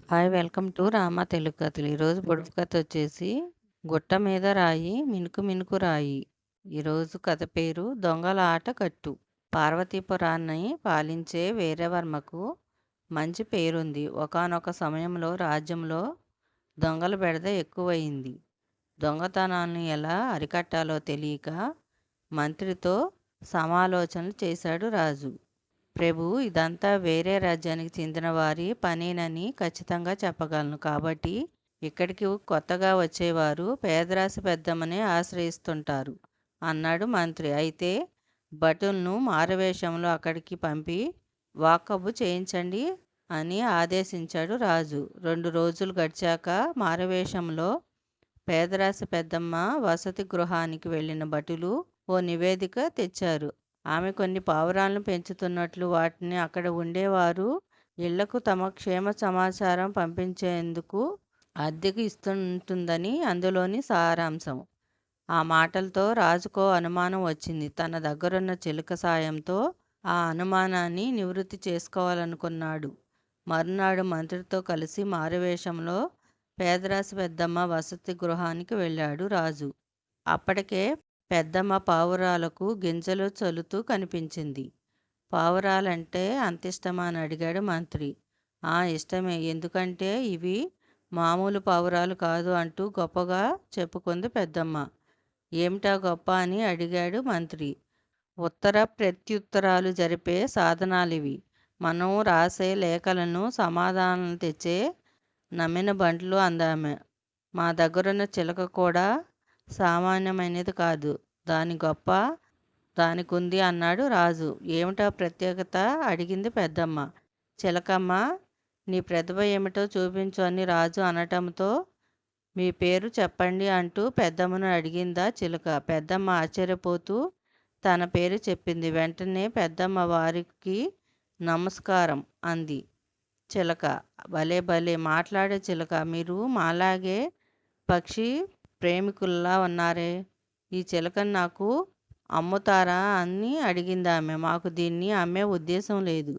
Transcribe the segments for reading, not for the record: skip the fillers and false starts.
Hi welcome to Rama Telugu కథలు. ఈరోజు పొడుపు కథ వచ్చేసి గుట్ట మీద రాయి మినుకు మినుకు రాయి. ఈరోజు కథ పేరు దొంగల ఆట కట్టు. పార్వతీపురాన్ని పాలించే వీరవర్మకు మంచి పేరుంది. ఒకానొక సమయంలో రాజ్యంలో దొంగల బెడద ఎక్కువయింది. దొంగతనాన్ని ఎలా అరికట్టాలో తెలియక మంత్రితో సమాలోచనలు చేశాడు రాజు. ప్రభు, ఇదంతా వేరే రాజ్యానికి చెందిన వారి పనేనని ఖచ్చితంగా చెప్పగలను. కాబట్టి ఇక్కడికి కొత్తగా వచ్చేవారు పేదరాశి పెద్దమ్మనే ఆశ్రయిస్తుంటారు అన్నాడు మంత్రి. అయితే భటులను మారువేషంలో అక్కడికి పంపి వాకబు చేయించండి అని ఆదేశించాడు రాజు. 2 రోజులు గడిచాక మారువేషంలో పేదరాశి పెద్దమ్మ వసతి గృహానికి వెళ్ళిన భటులు ఓ నివేదిక తెచ్చారు. ఆమె కొన్ని పావురాలను పెంచుతున్నట్లు, వాటిని అక్కడ ఉండేవారు ఇళ్లకు తమ క్షేమ సమాచారం పంపించేందుకు అద్దెకు ఇస్తుంటుందని అందులోని సారాంశం. ఆ మాటలతో రాజుకో అనుమానం వచ్చింది. తన దగ్గరున్న చిలుక సాయంతో ఆ అనుమానాన్ని నివృత్తి చేసుకోవాలనుకున్నాడు. మరునాడు మంత్రితో కలిసి మారువేషంలో పేదరాశి పెద్దమ్మ వసతి గృహానికి వెళ్ళాడు రాజు. అప్పటికే పెద్దమ్మ పావురాలకు గింజలు చల్లుతూ కనిపించింది. పావురాలంటే అంత ఇష్టమా అని అడిగాడు మంత్రి. ఇష్టమే, ఎందుకంటే ఇవి మామూలు పావురాలు కాదు అంటూ గొప్పగా చెప్పుకుంది పెద్దమ్మ. ఏమిటా గొప్ప అని అడిగాడు మంత్రి. ఉత్తర ప్రత్యుత్తరాలు జరిపే సాధనాలివి. మనం రాసే లేఖలను సమాధానాలు తెచ్చే నమ్మిన బండ్లు అందామె. మా దగ్గరున్న చిలక కూడా సామాన్యమైనది కాదు. దాని గొప్ప దానికుంది అన్నాడు రాజు. ఏమిటా ప్రత్యేకత అడిగింది పెద్దమ్మ. చిలకమ్మ, నీ ప్రతిభ ఏమిటో చూపించు అని రాజు అనటంతో మీ పేరు చెప్పండి అంటూ పెద్దమ్మను అడిగిందా చిలుక. పెద్దమ్మ ఆశ్చర్యపోతూ తన పేరు చెప్పింది. వెంటనే పెద్దమ్మ వారికి నమస్కారం అంది. చిలక, భలే భలే మాట్లాడే చిలక, మీరు మాలాగే పక్షి ప్రేమికుల్లా ఉన్నారే. ఈ చిలకను నాకు అమ్ముతారా అని అడిగిందామె. మాకు దీన్ని అమ్మే ఉద్దేశం లేదు.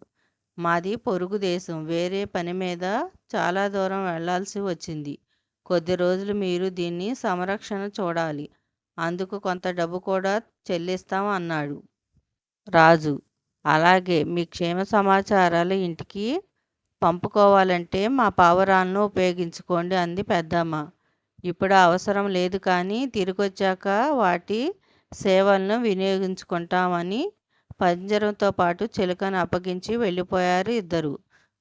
మాది పొరుగు దేశం. వేరే పని మీద చాలా దూరం వెళ్ళాల్సి వచ్చింది. కొద్ది రోజులు మీరు దీన్ని సంరక్షణ చూడాలి. అందుకు కొంత డబ్బు కూడా చెల్లిస్తాం అన్నాడు రాజు. అలాగే, మీ క్షేమ సమాచారాలు ఇంటికి పంపుకోవాలంటే మా పావురాలను ఉపయోగించుకోండి అంది పెద్దమ్మ. ఇప్పుడు అవసరం లేదు, కానీ తిరిగొచ్చాక వాటి సేవలను వినియోగించుకుంటామని పంజరంతో పాటు చిలుకను అప్పగించి వెళ్ళిపోయారు ఇద్దరు.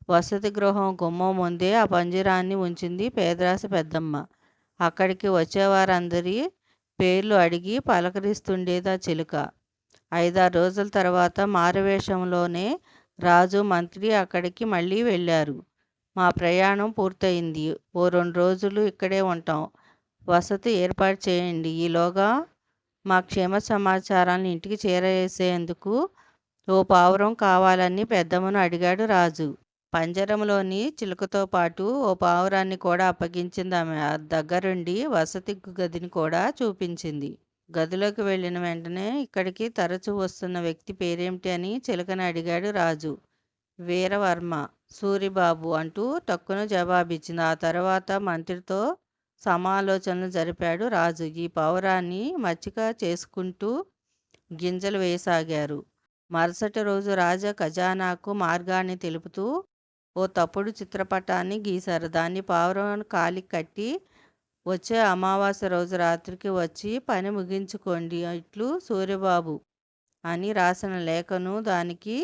వసతి గృహం గుమ్మం ముందే ఆ పంజరాన్ని ఉంచింది పేదరాశి పెద్దమ్మ. అక్కడికి వచ్చేవారందరి పేర్లు అడిగి పలకరిస్తుండేదా చిలుక. 5-6 రోజుల తర్వాత మారువేషంలోనే రాజు, మంత్రి అక్కడికి మళ్ళీ వెళ్ళారు. మా ప్రయాణం పూర్తయింది. ఓ 2 రోజులు ఇక్కడే ఉంటాం. వసతి ఏర్పాటు చేయండి. ఈలోగా మా క్షేమ సమాచారాన్ని ఇంటికి చేరవేసేందుకు ఓ పావురం కావాలని పెద్దమ్మను అడిగాడు రాజు. పంజరంలోని చిలుకతో పాటు ఓ పావురాన్ని కూడా అప్పగించింది ఆమె. దగ్గరుండి వసతి గదిని కూడా చూపించింది. గదిలోకి వెళ్ళిన వెంటనే ఇక్కడికి తరచూ వస్తున్న వ్యక్తి పేరేమిటి అని చిలుకని అడిగాడు రాజు. వీరవర్మ, సూరిబాబు అంటూ టక్కున జవాబిచ్చింది. ఆ తర్వాత మంత్రితో సమాలోచనలు జరిపాడు రాజు. ఈ పావురాన్ని మచ్చిక చేసుకుంటూ గింజలు వేయసాగారు. మరుసటి రోజు రాజా ఖజానాకు మార్గాన్ని తెలుపుతూ ఓ తప్పుడు చిత్రపటాన్ని గీశారు. దాన్ని పావురం కాలికి కట్టి వచ్చే అమావాస్య రోజు రాత్రికి వచ్చి పని ముగించుకోండి, ఇట్లు సూరిబాబు అని రాసిన లేఖను దానికి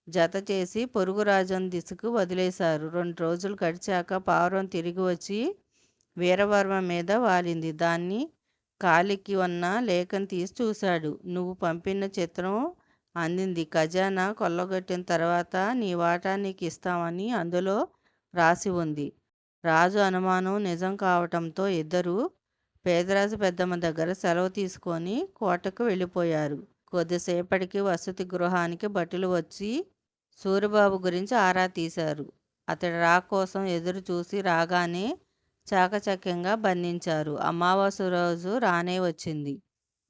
జత చేసి పొరుగు రాజును దిశకు వదిలేశారు. 2 రోజులు గడిచాక పావురం తిరిగి వచ్చి వీరవర్మ మీద వాలింది. దాన్ని కాలికి ఉన్న లేఖను తీసి చూశాడు. నువ్వు పంపిన చిత్రం అందింది. ఖజానా కొల్లగొట్టిన తర్వాత నీ వాటా నీకు ఇస్తామని అందులో రాసి ఉంది. రాజు అనుమానం నిజం కావటంతో ఇద్దరూ పేదరాజు పెద్దమ్మ దగ్గర సెలవు తీసుకొని కోటకు వెళ్ళిపోయారు. కొద్దిసేపటికి వసతి గృహానికి భటులు వచ్చి సూరిబాబు గురించి ఆరా తీశారు. అతడి రాక కోసం ఎదురు చూసి రాగానే చాకచక్యంగా బంధించారు. అమావాస్య రోజు రానే వచ్చింది.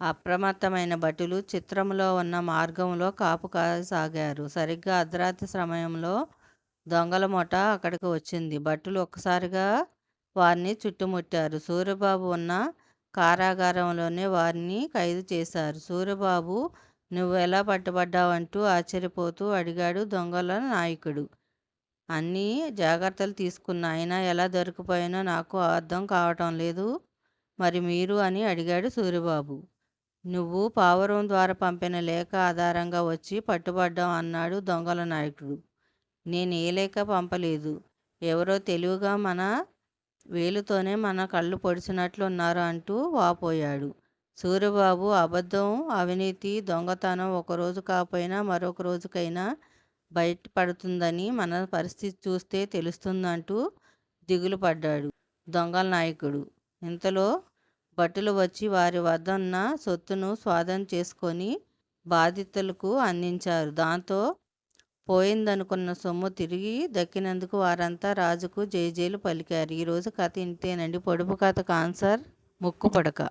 అప్రమత్తమైన భటులు చిత్రంలో ఉన్న మార్గంలో కాపు కాసాగారు. సరిగ్గా అర్ధరాత్రి సమయంలో దొంగల ముఠ అక్కడికి వచ్చింది. భటులు ఒక్కసారిగా వారిని చుట్టుముట్టారు. సూరిబాబు ఉన్న కారాగారంలోనే వారిని ఖైదు చేశారు. సూరిబాబు, నువ్వెలా పట్టుబడ్డావంటూ ఆశ్చర్యపోతూ అడిగాడు దొంగల నాయకుడు. అన్నీ జాగ్రత్తలు తీసుకున్నా, అయినా ఎలా దొరికిపోయానో నాకు అర్థం కావటం లేదు. మరి మీరు అని అడిగాడు సూరిబాబు. నువ్వు పావురం ద్వారా పంపిన లేఖ ఆధారంగా వచ్చి పట్టుబడ్డాం అన్నాడు దొంగల నాయకుడు. నేను ఏ లేఖ పంపలేదు. ఎవరో తెలివిగా మన వేలుతోనే మన కళ్ళు పొడిచినట్లున్నారు అంటూ వాపోయాడు. సూరిబాబు అబద్ధం, అవినీతి, దొంగతనం ఒకరోజు కాకపోయినా మరొక రోజుకైనా బయటపడుతుందని మన పరిస్థితి చూస్తే తెలుస్తుందంటూ దిగులు పడ్డాడు దొంగల నాయకుడు. ఇంతలో భటులు వచ్చి వారి వద్ద ఉన్న సొత్తును స్వాధీనం చేసుకొని బాధితులకు అందించారు. దాంతో పోయిందనుకున్న సొమ్ము తిరిగి దక్కినందుకు వారంతా రాజుకు జైజేలు పలికారు. ఈరోజు కథ ఇంతేనండి. పొడుపు కథకు ఆన్సర్ ముక్కుపడక.